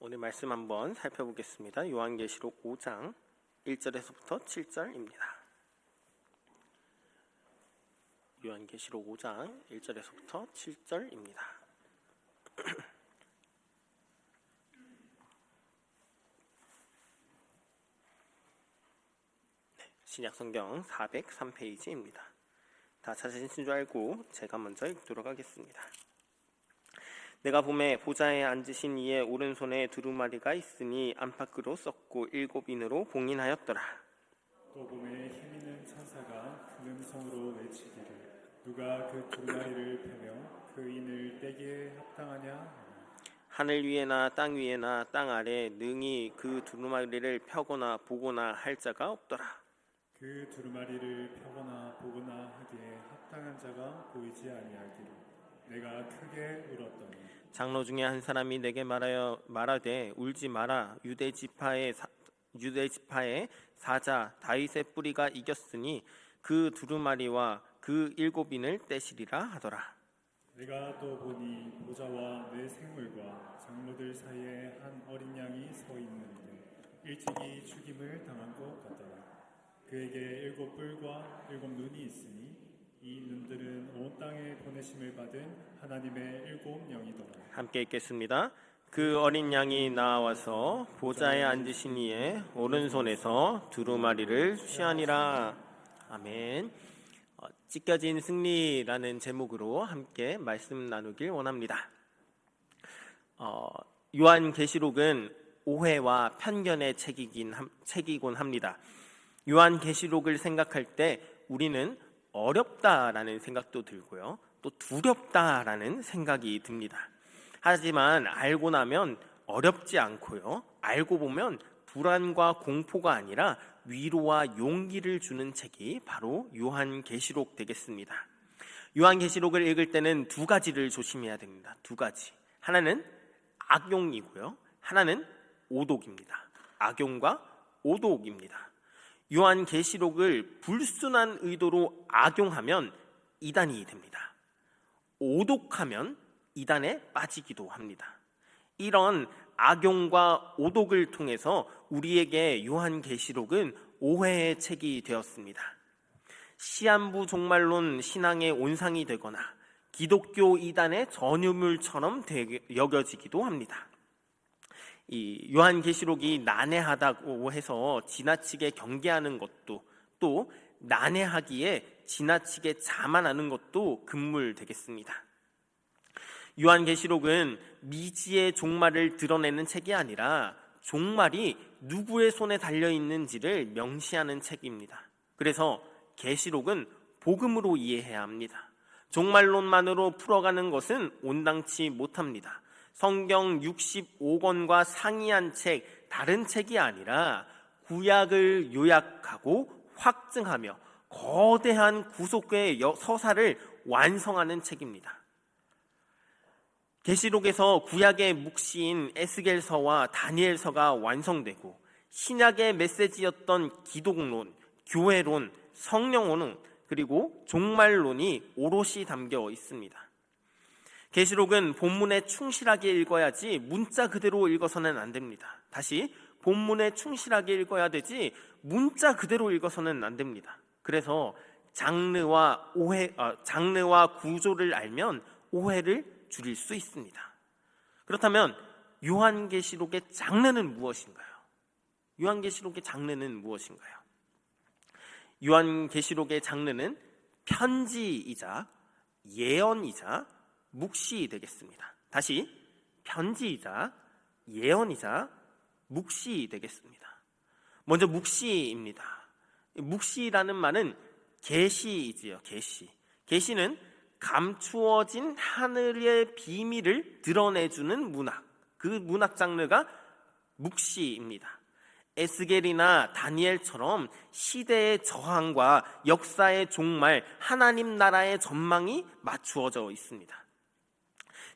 오늘 말씀 한번 살펴보겠습니다. 요한계시록 5장 1절에서부터 7절입니다. 요한계시록 5장 1절에서부터 7절입니다. 신약성경 403페이지입니다. 다 찾으신 줄 알고 제가 먼저 읽도록 하겠습니다. 내가 보매 보좌에 앉으신 이의 오른손에 두루마리가 있으니 안팎으로 썩고 7인으로 봉인하였더라. 또 보매 힘있는 천사가 큰 음성으로 외치기를 누가 그 두루마리를 펴며 그 인을 떼기에 합당하냐. 하늘 위에나 땅 위에나 땅 아래 능히 그 두루마리를 펴거나 보거나 할 자가 없더라. 그 두루마리를 펴거나 보거나 하기에 합당한 자가 보이지 아니하기로 내가 크게 울었더니 장로 중에 한 사람이 내게 말하되 울지 마라. 유대 지파의 사자 다윗의 뿌리가 이겼으니 그 두루마리와 그 7인을 떼시리라 하더라. 내가 또 보니 보좌와 내 생물과 장로들 사이에 한 어린 양이 서 있는데 일찍이 죽임을 당한 것 같더라. 그에게 7뿔과 7눈이 있으니 이 눈들은 온 땅에 보내심을 받은 하나님의 7영이더라. 함께 읽겠습니다. 그 어린 양이 나와서 보좌에 앉으신 이의 오른손에서 두루마리를 취하니라. 아멘. 찢겨진 승리라는 제목으로 함께 말씀 나누길 원합니다. 요한계시록은 오해와 편견의 책이곤 합니다. 요한계시록을 생각할 때 우리는 어렵다라는 생각도 들고요, 또 두렵다라는 생각이 듭니다. 하지만 알고 나면 어렵지 않고요, 알고 보면 불안과 공포가 아니라 위로와 용기를 주는 책이 바로 요한계시록 되겠습니다. 요한계시록을 읽을 때는 두 가지를 조심해야 됩니다. 두 가지. 하나는 악용이고요, 하나는 오독입니다. 악용과 오독입니다. 요한계시록을 불순한 의도로 악용하면 이단이 됩니다. 오독하면 이단에 빠지기도 합니다. 이런 악용과 오독을 통해서 우리에게 요한계시록은 오해의 책이 되었습니다. 시한부 종말론 신앙의 온상이 되거나 기독교 이단의 전유물처럼 여겨지기도 합니다. 이 요한계시록이 난해하다고 해서 지나치게 경계하는 것도, 또 난해하기에 지나치게 자만하는 것도 금물되겠습니다. 요한계시록은 미지의 종말을 드러내는 책이 아니라 종말이 누구의 손에 달려있는지를 명시하는 책입니다. 그래서 계시록은 복음으로 이해해야 합니다. 종말론만으로 풀어가는 것은 온당치 못합니다. 성경 65권과 상이한 책, 다른 책이 아니라 구약을 요약하고 확증하며 거대한 구속의 서사를 완성하는 책입니다. 계시록에서 구약의 묵시인 에스겔서와 다니엘서가 완성되고 신약의 메시지였던 기독론, 교회론, 성령론, 그리고 종말론이 오롯이 담겨 있습니다. 계시록은 본문에 충실하게 읽어야지 문자 그대로 읽어서는 안 됩니다. 다시, 본문에 충실하게 읽어야 되지 문자 그대로 읽어서는 안 됩니다. 그래서 장르와 구조를 알면 오해를 줄일 수 있습니다. 그렇다면 요한계시록의 장르는 무엇인가요? 요한계시록의 장르는 무엇인가요? 요한계시록의 장르는 편지이자 예언이자 묵시 되겠습니다. 다시, 편지이자 예언이자 묵시 되겠습니다. 먼저 묵시입니다. 묵시라는 말은 계시이지요. 계시는 감추어진 하늘의 비밀을 드러내주는 문학, 그 문학 장르가 묵시입니다. 에스겔이나 다니엘처럼 시대의 저항과 역사의 종말, 하나님 나라의 전망이 맞추어져 있습니다.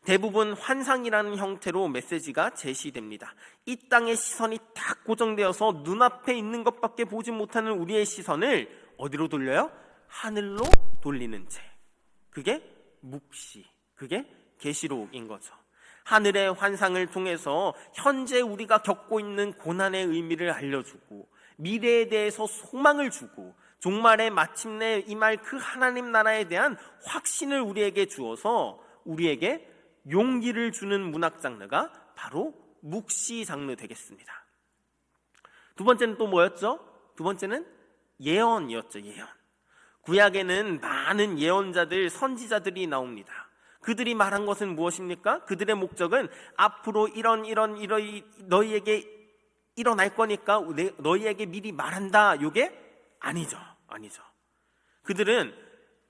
대부분 환상이라는 형태로 메시지가 제시됩니다. 이 땅의 시선이 딱 고정되어서 눈앞에 있는 것밖에 보지 못하는 우리의 시선을 어디로 돌려요? 하늘로 돌리는 책. 그게 묵시, 그게 계시록인 거죠. 하늘의 환상을 통해서 현재 우리가 겪고 있는 고난의 의미를 알려주고 미래에 대해서 소망을 주고 종말에 마침내 임할 그 하나님 나라에 대한 확신을 우리에게 주어서 우리에게 용기를 주는 문학 장르가 바로 묵시 장르 되겠습니다. 두 번째는 또 뭐였죠? 두 번째는 예언이었죠. 예언. 구약에는 많은 예언자들, 선지자들이 나옵니다. 그들이 말한 것은 무엇입니까? 그들의 목적은 앞으로 이런 너희에게 일어날 거니까 너희에게 미리 말한다. 이게 아니죠. 그들은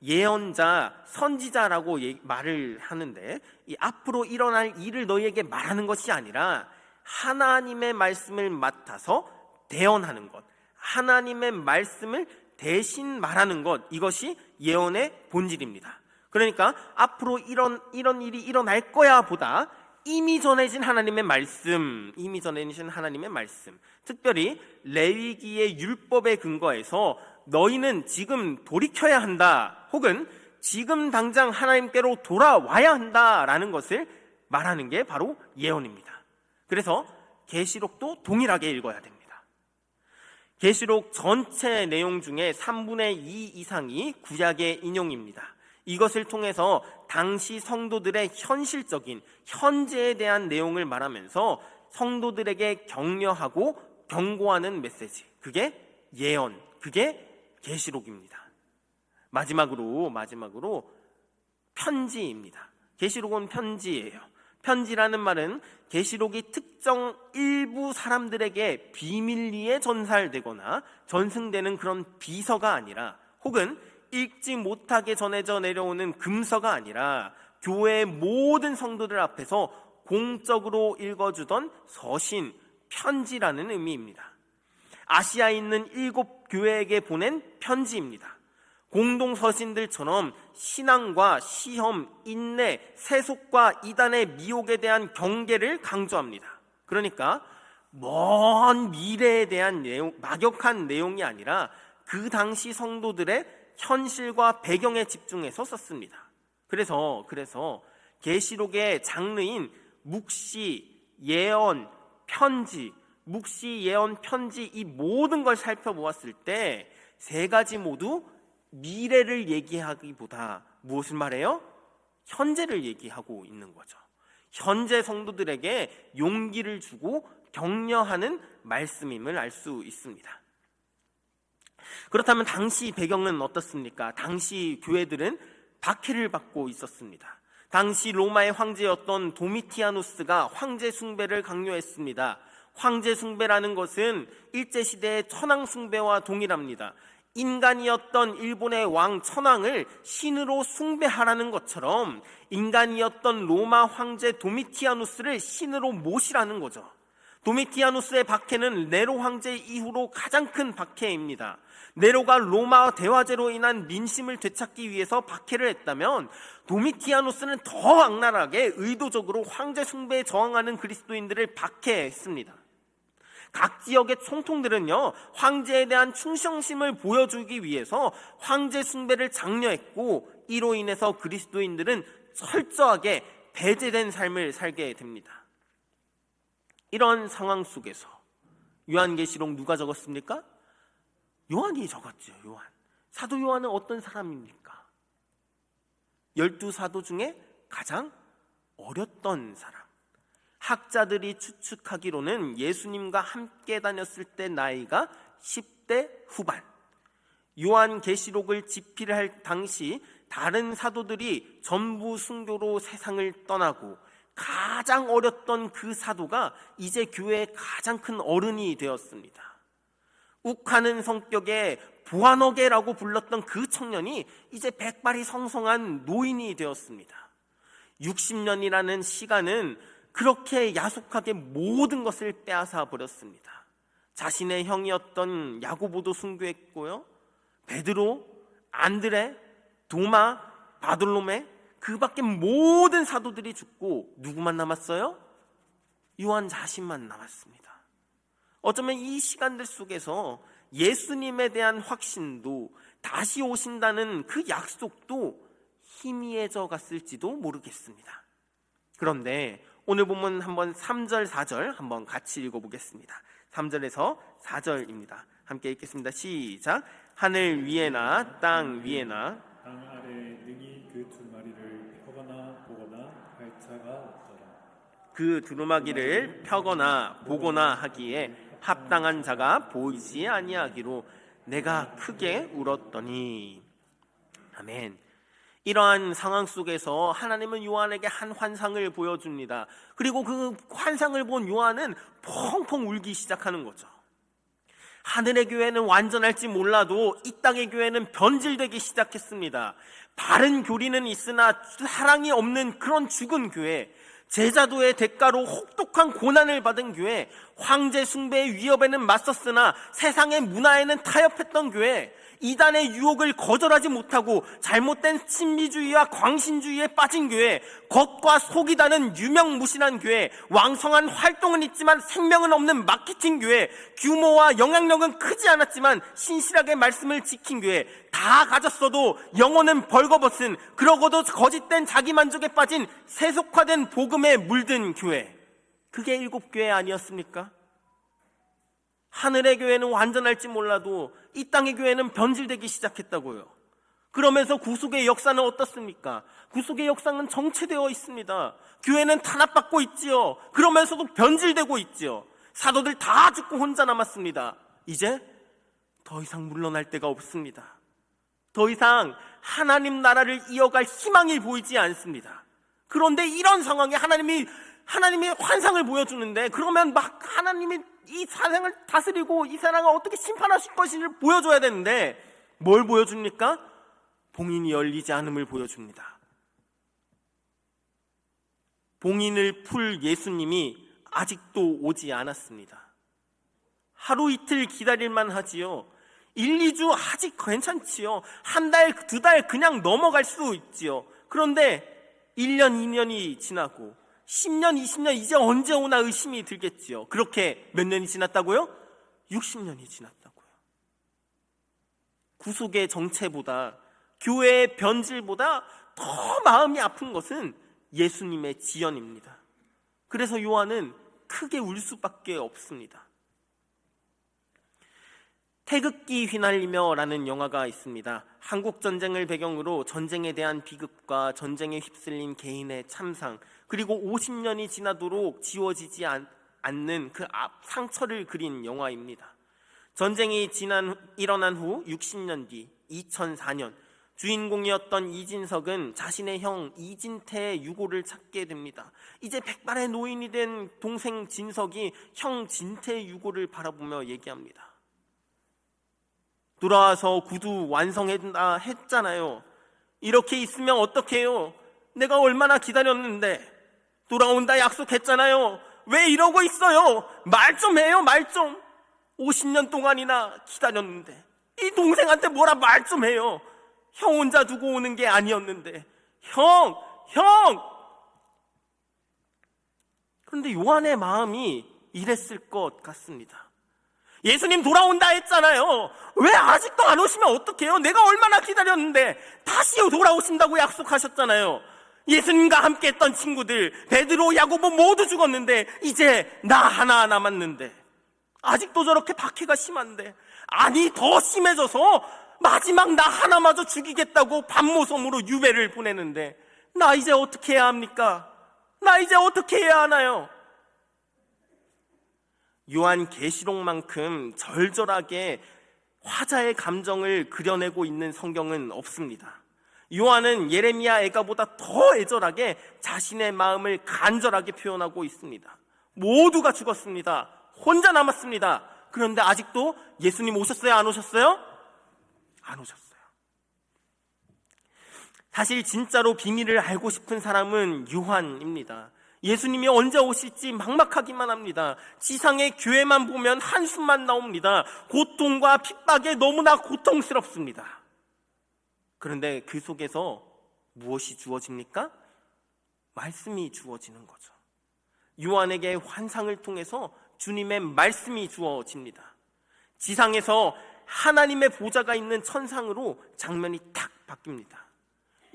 예언자, 선지자라고 말을 하는데 이 앞으로 일어날 일을 너희에게 말하는 것이 아니라 하나님의 말씀을 맡아서 대언하는 것, 하나님의 말씀을 대신 말하는 것, 이것이 예언의 본질입니다. 그러니까 앞으로 이런 일이 일어날 거야 보다 이미 전해진 하나님의 말씀, 특별히 레위기의 율법에 근거해서 너희는 지금 돌이켜야 한다, 혹은 지금 당장 하나님께로 돌아와야 한다라는 것을 말하는 게 바로 예언입니다. 그래서 계시록도 동일하게 읽어야 됩니다. 계시록 전체 내용 중에 3분의 2 이상이 구약의 인용입니다. 이것을 통해서 당시 성도들의 현실적인 현재에 대한 내용을 말하면서 성도들에게 격려하고 경고하는 메시지, 그게 예언, 그게 계시록입니다. 마지막으로 편지입니다. 계시록은 편지예요. 편지라는 말은 계시록이 특정 일부 사람들에게 비밀리에 전달되거나 전승되는 그런 비서가 아니라, 혹은 읽지 못하게 전해져 내려오는 금서가 아니라 교회의 모든 성도들 앞에서 공적으로 읽어주던 서신, 편지라는 의미입니다. 아시아에 있는 7 교회에게 보낸 편지입니다. 공동 서신들처럼 신앙과 시험, 인내, 세속과 이단의 미혹에 대한 경계를 강조합니다. 그러니까 먼 미래에 대한 막역한 내용이 아니라 그 당시 성도들의 현실과 배경에 집중해서 썼습니다. 그래서 계시록의 장르인 묵시, 예언, 편지, 이 모든 걸 살펴보았을 때 세 가지 모두 미래를 얘기하기보다 무엇을 말해요? 현재를 얘기하고 있는 거죠. 현재 성도들에게 용기를 주고 격려하는 말씀임을 알 수 있습니다. 그렇다면 당시 배경은 어떻습니까? 당시 교회들은 박해를 받고 있었습니다. 당시 로마의 황제였던 도미티아누스가 황제 숭배를 강요했습니다. 황제 숭배라는 것은 일제시대의 천황 숭배와 동일합니다. 인간이었던 일본의 왕 천황을 신으로 숭배하라는 것처럼 인간이었던 로마 황제 도미티아누스를 신으로 모시라는 거죠. 도미티아누스의 박해는 네로 황제 이후로 가장 큰 박해입니다. 네로가 로마 대화제로 인한 민심을 되찾기 위해서 박해를 했다면 도미티아누스는 더 악랄하게 의도적으로 황제 숭배에 저항하는 그리스도인들을 박해했습니다. 각 지역의 총통들은요, 황제에 대한 충성심을 보여주기 위해서 황제 숭배를 장려했고, 이로 인해서 그리스도인들은 철저하게 배제된 삶을 살게 됩니다. 이런 상황 속에서 요한계시록 누가 적었습니까? 요한이 적었죠. 사도 요한은 어떤 사람입니까? 12사도 중에 가장 어렸던 사람. 학자들이 추측하기로는 예수님과 함께 다녔을 때 나이가 10대 후반. 요한계시록을 집필할 당시 다른 사도들이 전부 순교로 세상을 떠나고 가장 어렸던 그 사도가 이제 교회의 가장 큰 어른이 되었습니다. 욱하는 성격의 보아너게라고 불렀던 그 청년이 이제 백발이 성성한 노인이 되었습니다. 60년이라는 시간은 그렇게 야속하게 모든 것을 빼앗아 버렸습니다. 자신의 형이었던 야고보도 순교했고요, 베드로, 안드레, 도마, 바돌로메, 그 밖에 모든 사도들이 죽고 누구만 남았어요? 요한 자신만 남았습니다. 어쩌면 이 시간들 속에서 예수님에 대한 확신도, 다시 오신다는 그 약속도 희미해져 갔을지도 모르겠습니다. 그런데 오늘 본문 한번 3절, 4절 한번 같이 읽어보겠습니다. 3절에서 4절입니다. 함께 읽겠습니다. 시작. 하늘 위에나 땅 위에나 땅 아래 능히 그 두루마리를 펴거나 보거나 할 자가 없더라. 그 두루마기를 펴거나 보거나 하기에 합당한 자가 보이지 아니하기로 내가 크게 울었더니. 아멘. 이러한 상황 속에서 하나님은 요한에게 한 환상을 보여줍니다. 그리고 그 환상을 본 요한은 펑펑 울기 시작하는 거죠. 하늘의 교회는 완전할지 몰라도 이 땅의 교회는 변질되기 시작했습니다. 바른 교리는 있으나 사랑이 없는 그런 죽은 교회, 제자도의 대가로 혹독한 고난을 받은 교회, 황제 숭배의 위협에는 맞섰으나 세상의 문화에는 타협했던 교회, 이단의 유혹을 거절하지 못하고 잘못된 신비주의와 광신주의에 빠진 교회, 겉과 속이 다른 유명무실한 교회, 왕성한 활동은 있지만 생명은 없는 마케팅 교회, 규모와 영향력은 크지 않았지만 신실하게 말씀을 지킨 교회, 다 가졌어도 영혼은 벌거벗은, 그러고도 거짓된 자기만족에 빠진 세속화된 복음에 물든 교회, 그게 7교회 아니었습니까? 하늘의 교회는 완전할지 몰라도 이 땅의 교회는 변질되기 시작했다고요. 그러면서 구속의 역사는 어떻습니까? 구속의 역사는 정체되어 있습니다. 교회는 탄압받고 있지요. 그러면서도 변질되고 있지요. 사도들 다 죽고 혼자 남았습니다. 이제 더 이상 물러날 데가 없습니다. 더 이상 하나님 나라를 이어갈 희망이 보이지 않습니다. 그런데 이런 상황에 하나님이 환상을 보여주는데, 그러면 막 하나님이 이 세상을 다스리고 이 세상을 어떻게 심판하실 것인지를 보여줘야 되는데 뭘 보여줍니까? 봉인이 열리지 않음을 보여줍니다. 봉인을 풀 예수님이 아직도 오지 않았습니다. 하루 이틀 기다릴만 하지요. 1, 2주 아직 괜찮지요. 한 달, 2달 그냥 넘어갈 수 있지요. 그런데 1년, 2년이 지나고 10년, 20년 이제 언제 오나 의심이 들겠지요. 그렇게 몇 년이 지났다고요? 60년이 지났다고요. 구속의 정체보다, 교회의 변질보다 더 마음이 아픈 것은 예수님의 지연입니다. 그래서 요한은 크게 울 수밖에 없습니다. 태극기 휘날리며 라는 영화가 있습니다. 한국전쟁을 배경으로 전쟁에 대한 비극과 전쟁에 휩쓸린 개인의 참상, 그리고 50년이 지나도록 지워지지 않는 그 상처를 그린 영화입니다. 전쟁이 일어난 후 60년 뒤 2004년 주인공이었던 이진석은 자신의 형 이진태의 유고를 찾게 됩니다. 이제 백발의 노인이 된 동생 진석이 형 진태의 유고를 바라보며 얘기합니다. 돌아와서 구두 완성했다 했잖아요. 이렇게 있으면 어떡해요? 내가 얼마나 기다렸는데. 돌아온다 약속했잖아요. 왜 이러고 있어요? 말 좀 해요, 말 좀. 50년 동안이나 기다렸는데 이 동생한테 뭐라 말 좀 해요. 형 혼자 두고 오는 게 아니었는데. 형! 그런데 요한의 마음이 이랬을 것 같습니다. 예수님 돌아온다 했잖아요. 왜 아직도 안 오시면 어떡해요? 내가 얼마나 기다렸는데. 다시 돌아오신다고 약속하셨잖아요. 예수님과 함께 했던 친구들 베드로, 야고보 모두 죽었는데 이제 나 하나 남았는데 아직도 저렇게 박해가 심한데, 아니 더 심해져서 마지막 나 하나마저 죽이겠다고 반모섬으로 유배를 보내는데 나 이제 어떻게 해야 합니까? 나 이제 어떻게 해야 하나요? 요한 계시록만큼 절절하게 화자의 감정을 그려내고 있는 성경은 없습니다. 요한은 예레미야 애가보다 더 애절하게 자신의 마음을 간절하게 표현하고 있습니다. 모두가 죽었습니다. 혼자 남았습니다. 그런데 아직도 예수님 오셨어요? 안 오셨어요? 안 오셨어요. 사실 진짜로 비밀을 알고 싶은 사람은 요한입니다. 예수님이 언제 오실지 막막하기만 합니다. 지상의 교회만 보면 한숨만 나옵니다. 고통과 핍박에 너무나 고통스럽습니다. 그런데 그 속에서 무엇이 주어집니까? 말씀이 주어지는 거죠. 요한에게 환상을 통해서 주님의 말씀이 주어집니다. 지상에서 하나님의 보좌가 있는 천상으로 장면이 탁 바뀝니다.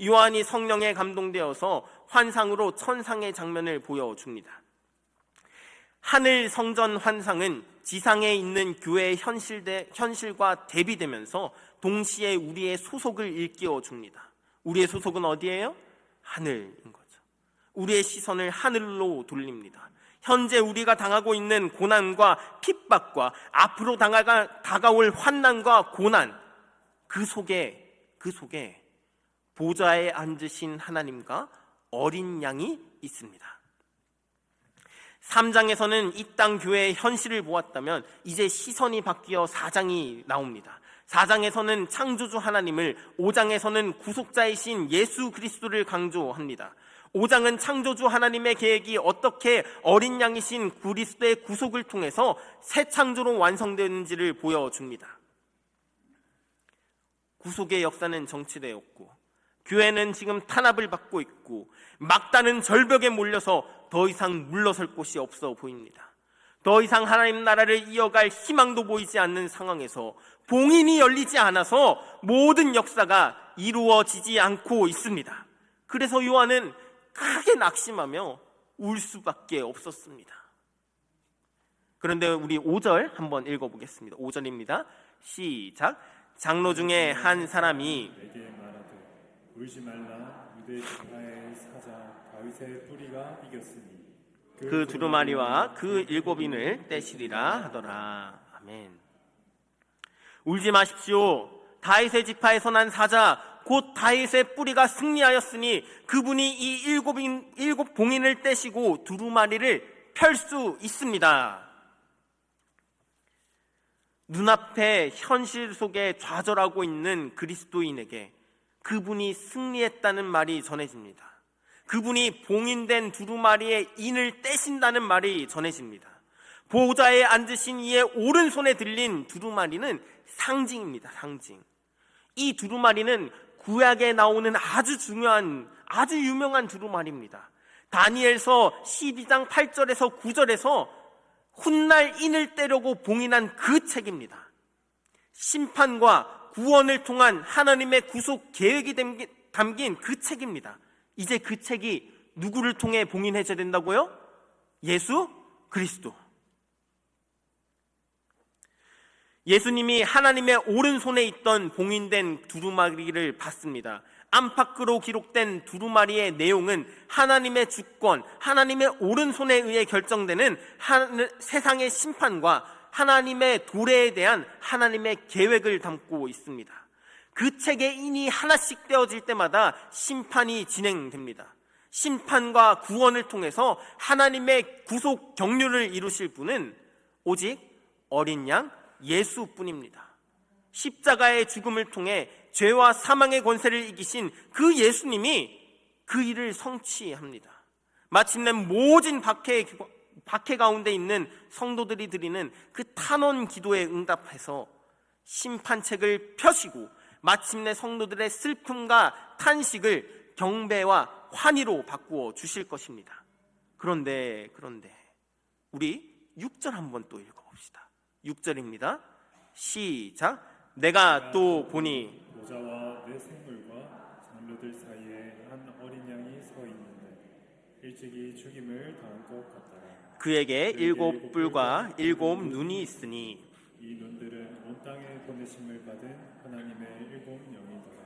요한이 성령에 감동되어서 환상으로 천상의 장면을 보여줍니다. 하늘 성전 환상은 지상에 있는 교회의 현실과 대비되면서 동시에 우리의 소속을 일깨워 줍니다. 우리의 소속은 어디예요? 하늘인 거죠. 우리의 시선을 하늘로 돌립니다. 현재 우리가 당하고 있는 고난과 핍박과 앞으로 다가올 환난과 고난, 그 속에 보좌에 앉으신 하나님과 어린 양이 있습니다. 3장에서는 이 땅 교회의 현실을 보았다면 이제 시선이 바뀌어 4장이 나옵니다. 4장에서는 창조주 하나님을, 5장에서는 구속자이신 예수 그리스도를 강조합니다. 5장은 창조주 하나님의 계획이 어떻게 어린 양이신 그리스도의 구속을 통해서 새 창조로 완성되는지를 보여줍니다. 구속의 역사는 정치되었고 교회는 지금 탄압을 받고 있고 막다른 절벽에 몰려서 더 이상 물러설 곳이 없어 보입니다. 더 이상 하나님 나라를 이어갈 희망도 보이지 않는 상황에서 봉인이 열리지 않아서 모든 역사가 이루어지지 않고 있습니다. 그래서 요한은 크게 낙심하며 울 수밖에 없었습니다. 그런데 우리 5절 한번 읽어보겠습니다. 5절입니다. 시작. 장로 중에 한 사람이 내게 말하되 울지 말라. 유대 지파의 사자 다윗의 뿌리가 이겼으니 그 두루마리와 그 7인을 떼시리라 하더라. 아멘. 울지 마십시오. 다윗의 지파에서 난 사자 곧 다윗의 뿌리가 승리하였으니 그분이 이 7 봉인을 떼시고 두루마리를 펼 수 있습니다. 눈앞에 현실 속에 좌절하고 있는 그리스도인에게 그분이 승리했다는 말이 전해집니다. 그분이 봉인된 두루마리의 인을 떼신다는 말이 전해집니다. 보좌에 앉으신 이의 오른손에 들린 두루마리는 상징입니다. 상징. 이 두루마리는 구약에 나오는 아주 중요한, 아주 유명한 두루마리입니다. 다니엘서 12장 8절에서 9절에서 훗날 인을 떼려고 봉인한 그 책입니다. 심판과 구원을 통한 하나님의 구속 계획이 담긴 그 책입니다. 이제 그 책이 누구를 통해 봉인해져야 된다고요? 예수 그리스도. 예수님이 하나님의 오른손에 있던 봉인된 두루마리를 봤습니다. 안팎으로 기록된 두루마리의 내용은 하나님의 주권, 하나님의 오른손에 의해 결정되는 세상의 심판과 하나님의 도래에 대한 하나님의 계획을 담고 있습니다. 그 책의 인이 하나씩 떼어질 때마다 심판이 진행됩니다. 심판과 구원을 통해서 하나님의 구속 경륜을 이루실 분은 오직 어린 양 예수뿐입니다. 십자가의 죽음을 통해 죄와 사망의 권세를 이기신 그 예수님이 그 일을 성취합니다. 마침내 모진 박해 가운데 있는 성도들이 드리는 그 탄원 기도에 응답해서 심판책을 펴시고 마침내 성도들의 슬픔과 탄식을 경배와 환희로 바꾸어 주실 것입니다. 그런데 우리 6절 한번 또 읽어봅시다. 6절입니다. 시작. 내가 또 보니 보좌와 내 생물과 장로들 사이에 한 어린 양이 서 있는데 일찍이 죽임을 당할 것 같더라. 그에게 7 뿔과 7 눈이 있으니 이 눈들은 온 땅에 보내심을 받은 하나님의 7 영이더라.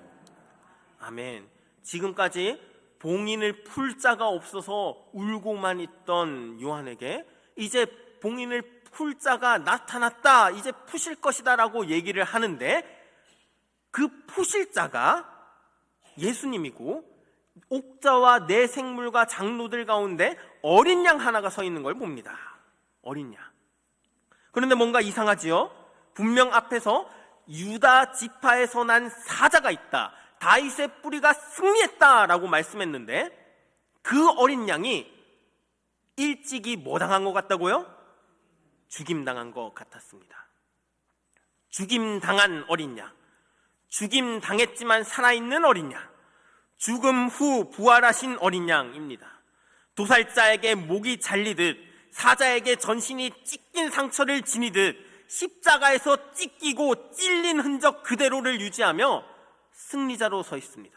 아멘. 지금까지 봉인을 풀 자가 없어서 울고만 있던 요한에게 이제 봉인을 풀 자가 나타났다, 이제 푸실 것이다 라고 얘기를 하는데 그 푸실 자가 예수님이고 옥자와 내 생물과 장로들 가운데 어린 양 하나가 서 있는 걸 봅니다. 어린 양. 그런데 뭔가 이상하지요? 분명 앞에서 유다 지파에서 난 사자가 있다, 다윗의 뿌리가 승리했다라고 말씀했는데 그 어린 양이 일찍이 뭐 당한 것 같다고요? 죽임당한 것 같았습니다. 죽임당한 어린 양, 죽임당했지만 살아있는 어린 양, 죽음 후 부활하신 어린 양입니다. 도살자에게 목이 잘리듯 사자에게 전신이 찢긴 상처를 지니듯 십자가에서 찢기고 찔린 흔적 그대로를 유지하며 승리자로 서 있습니다.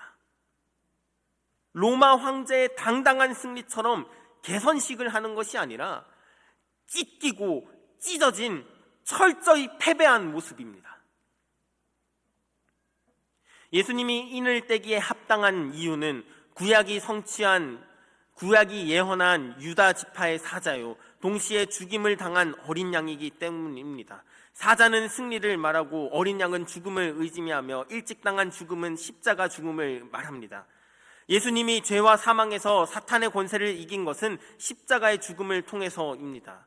로마 황제의 당당한 승리처럼 개선식을 하는 것이 아니라 찢기고 찢어진 철저히 패배한 모습입니다. 예수님이 인을 떼기에 합당한 이유는 구약이 예언한 유다 지파의 사자요, 동시에 죽임을 당한 어린 양이기 때문입니다. 사자는 승리를 말하고 어린 양은 죽음을 의지하며 일찍 당한 죽음은 십자가 죽음을 말합니다. 예수님이 죄와 사망에서 사탄의 권세를 이긴 것은 십자가의 죽음을 통해서입니다.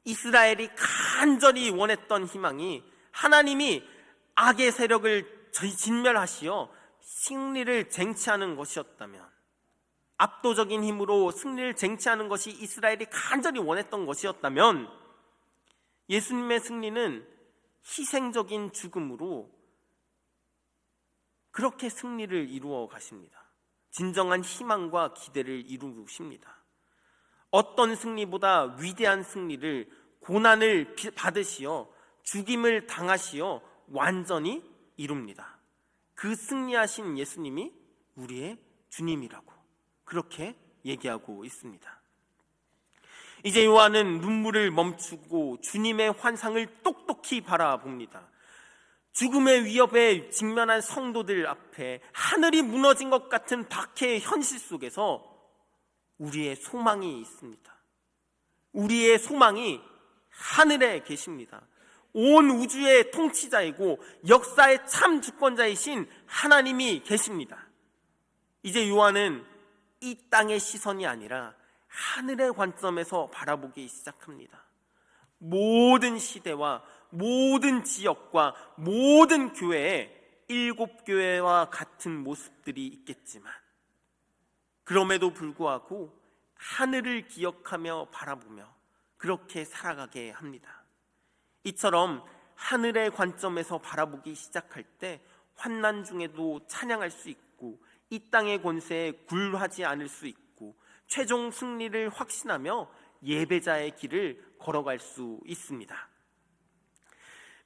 이스라엘이 간절히 원했던 희망이 하나님이 악의 세력을 진멸하시어 승리를 쟁취하는 것이었다면, 압도적인 힘으로 승리를 쟁취하는 것이 이스라엘이 간절히 원했던 것이었다면, 예수님의 승리는 희생적인 죽음으로 그렇게 승리를 이루어 가십니다. 진정한 희망과 기대를 이루십니다. 어떤 승리보다 위대한 승리를 고난을 받으시어 죽임을 당하시어 완전히 이룹니다. 그 승리하신 예수님이 우리의 주님이라고 그렇게 얘기하고 있습니다. 이제 요한은 눈물을 멈추고 주님의 환상을 똑똑히 바라봅니다. 죽음의 위협에 직면한 성도들 앞에 하늘이 무너진 것 같은 박해의 현실 속에서 우리의 소망이 있습니다. 우리의 소망이 하늘에 계십니다. 온 우주의 통치자이고 역사의 참 주권자이신 하나님이 계십니다. 이제 요한은 이 땅의 시선이 아니라 하늘의 관점에서 바라보기 시작합니다. 모든 시대와 모든 지역과 모든 교회에 7교회와 같은 모습들이 있겠지만, 그럼에도 불구하고 하늘을 기억하며 바라보며 그렇게 살아가게 합니다. 이처럼 하늘의 관점에서 바라보기 시작할 때 환난 중에도 찬양할 수 있고, 이 땅의 권세에 굴하지 않을 수 있고, 최종 승리를 확신하며 예배자의 길을 걸어갈 수 있습니다.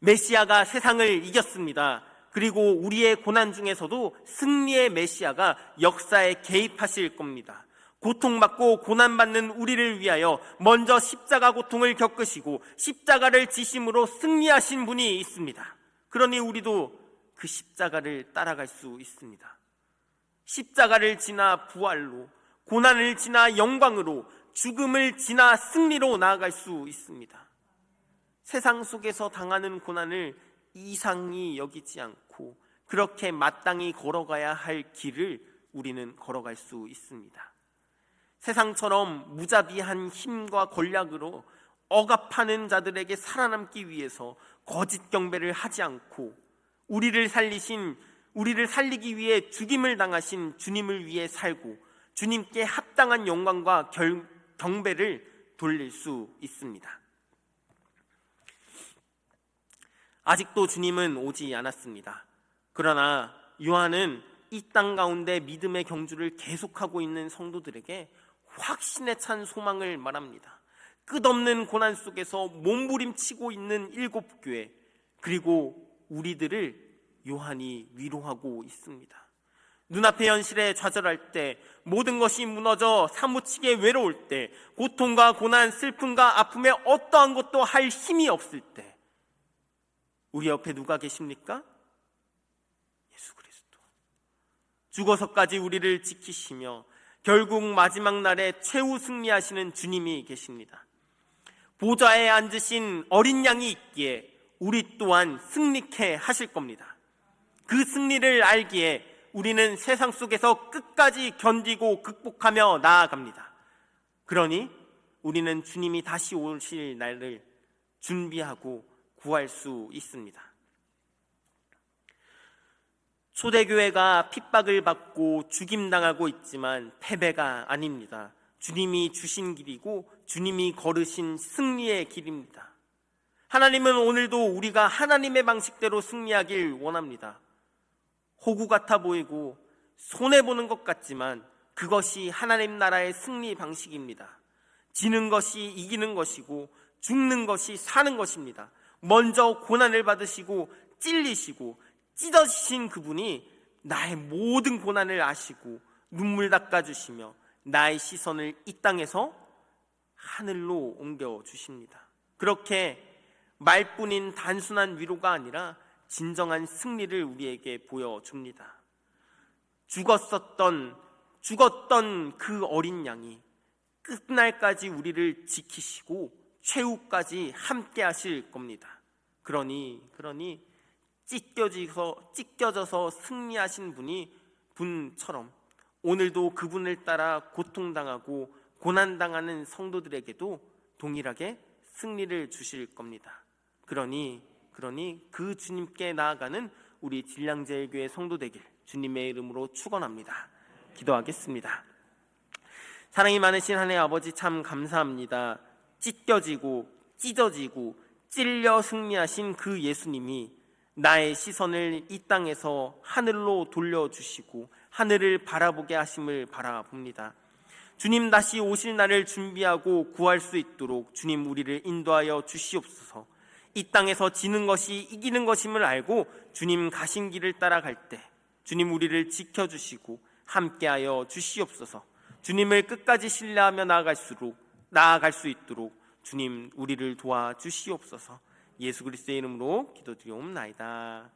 메시아가 세상을 이겼습니다. 그리고 우리의 고난 중에서도 승리의 메시아가 역사에 개입하실 겁니다. 고통받고 고난받는 우리를 위하여 먼저 십자가 고통을 겪으시고 십자가를 지심으로 승리하신 분이 있습니다. 그러니 우리도 그 십자가를 따라갈 수 있습니다. 십자가를 지나 부활로, 고난을 지나 영광으로, 죽음을 지나 승리로 나아갈 수 있습니다. 세상 속에서 당하는 고난을 이상히 여기지 않고 그렇게 마땅히 걸어가야 할 길을 우리는 걸어갈 수 있습니다. 세상처럼 무자비한 힘과 권력으로 억압하는 자들에게 살아남기 위해서 거짓 경배를 하지 않고 우리를 살리기 위해 죽임을 당하신 주님을 위해 살고 주님께 합당한 영광과 경배를 돌릴 수 있습니다. 아직도 주님은 오지 않았습니다. 그러나 요한은 이 땅 가운데 믿음의 경주를 계속하고 있는 성도들에게 확신에 찬 소망을 말합니다. 끝없는 고난 속에서 몸부림치고 있는 7교회, 그리고 우리들을 요한이 위로하고 있습니다. 눈앞의 현실에 좌절할 때, 모든 것이 무너져 사무치게 외로울 때, 고통과 고난, 슬픔과 아픔에 어떠한 것도 할 힘이 없을 때, 우리 옆에 누가 계십니까? 예수 그리스도. 죽어서까지 우리를 지키시며 결국 마지막 날에 최후 승리하시는 주님이 계십니다. 보좌에 앉으신 어린 양이 있기에 우리 또한 승리케 하실 겁니다. 그 승리를 알기에 우리는 세상 속에서 끝까지 견디고 극복하며 나아갑니다. 그러니 우리는 주님이 다시 오실 날을 준비하고 구할 수 있습니다. 초대교회가 핍박을 받고 죽임당하고 있지만 패배가 아닙니다. 주님이 주신 길이고 주님이 걸으신 승리의 길입니다. 하나님은 오늘도 우리가 하나님의 방식대로 승리하길 원합니다. 호구 같아 보이고 손해보는 것 같지만 그것이 하나님 나라의 승리 방식입니다. 지는 것이 이기는 것이고 죽는 것이 사는 것입니다. 먼저 고난을 받으시고 찔리시고 찢어지신 그분이 나의 모든 고난을 아시고 눈물 닦아주시며 나의 시선을 이 땅에서 하늘로 옮겨주십니다. 그렇게 말뿐인 단순한 위로가 아니라 진정한 승리를 우리에게 보여줍니다. 죽었던 그 어린 양이 끝날까지 우리를 지키시고 최후까지 함께 하실 겁니다. 그러니 찢겨져서 승리하신 분처럼 오늘도 그분을 따라 고통당하고 고난당하는 성도들에게도 동일하게 승리를 주실 겁니다. 그러니 그 주님께 나아가는 우리 진량제일교회 성도 되길 주님의 이름으로 축원합니다. 기도하겠습니다. 사랑이 많으신 하나님 아버지, 참 감사합니다. 찢겨지고 찢어지고 찔려 승리하신 그 예수님이 나의 시선을 이 땅에서 하늘로 돌려주시고 하늘을 바라보게 하심을 바라봅니다. 주님 다시 오실 날을 준비하고 구할 수 있도록 주님 우리를 인도하여 주시옵소서. 이 땅에서 지는 것이 이기는 것임을 알고 주님 가신 길을 따라갈 때 주님 우리를 지켜주시고 함께하여 주시옵소서. 주님을 끝까지 신뢰하며 나아갈 수 있도록 주님 우리를 도와주시옵소서. 예수 그리스도의 이름으로 기도드리옵나이다.